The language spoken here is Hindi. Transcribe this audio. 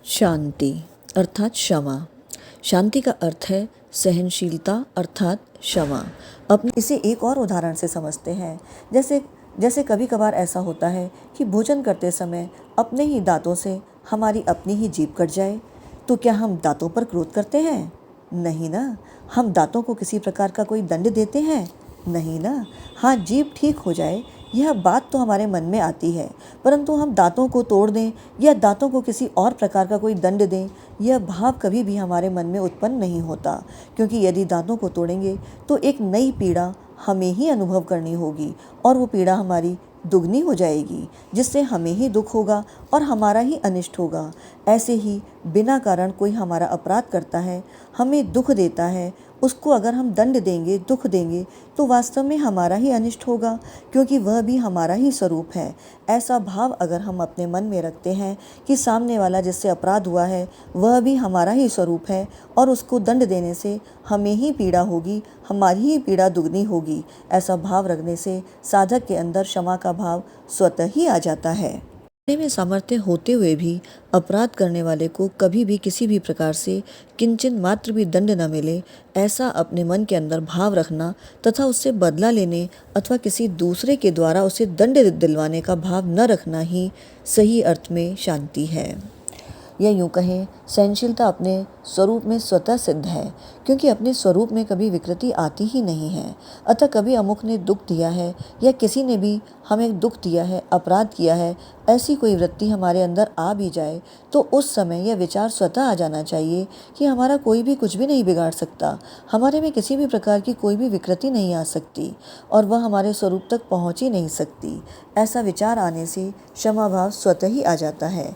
शांति अर्थात क्षमा। शांति का अर्थ है सहनशीलता अर्थात क्षमा। अपने इसे एक और उदाहरण से समझते हैं। जैसे कभी कभार ऐसा होता है कि भोजन करते समय अपने ही दांतों से हमारी अपनी ही जीभ कट जाए, तो क्या हम दांतों पर क्रोध करते हैं? नहीं ना। हम दांतों को किसी प्रकार का कोई दंड देते हैं? नहीं ना। हाँ, जीभ ठीक हो जाए यह बात तो हमारे मन में आती है, परंतु हम दांतों को तोड़ दें या दांतों को किसी और प्रकार का कोई दंड दें, यह भाव कभी भी हमारे मन में उत्पन्न नहीं होता। क्योंकि यदि दांतों को तोड़ेंगे तो एक नई पीड़ा हमें ही अनुभव करनी होगी और वो पीड़ा हमारी दुगनी हो जाएगी, जिससे हमें ही दुख होगा और हमारा ही अनिष्ट होगा। ऐसे ही बिना कारण कोई हमारा अपराध करता है, हमें दुख देता है, उसको अगर हम दंड देंगे, दुख देंगे, तो वास्तव में हमारा ही अनिष्ट होगा, क्योंकि वह भी हमारा ही स्वरूप है। ऐसा भाव अगर हम अपने मन में रखते हैं कि सामने वाला जिससे अपराध हुआ है वह भी हमारा ही स्वरूप है और उसको दंड देने से हमें ही पीड़ा होगी, हमारी ही पीड़ा दुगनी होगी, ऐसा भाव रखने से साधक के अंदर क्षमा का भाव स्वतः ही आ जाता है। में सामर्थ्य होते हुए भी अपराध करने वाले को कभी भी किसी भी प्रकार से किंचन मात्र भी दंड न मिले, ऐसा अपने मन के अंदर भाव रखना तथा उससे बदला लेने अथवा किसी दूसरे के द्वारा उसे दंड दिलवाने का भाव न रखना ही सही अर्थ में शांति है। या यूँ कहें, सहनशीलता अपने स्वरूप में स्वतः सिद्ध है, क्योंकि अपने स्वरूप में कभी विकृति आती ही नहीं है। अतः कभी अमुक ने दुख दिया है या किसी ने भी हमें दुख दिया है, अपराध किया है, ऐसी कोई वृत्ति हमारे अंदर आ भी जाए तो उस समय यह विचार स्वतः आ जाना चाहिए कि हमारा कोई भी कुछ भी नहीं बिगाड़ सकता, हमारे में किसी भी प्रकार की कोई भी विकृति नहीं आ सकती और वह हमारे स्वरूप तक पहुँच ही नहीं सकती। ऐसा विचार आने से क्षमा भाव स्वतः ही आ जाता है।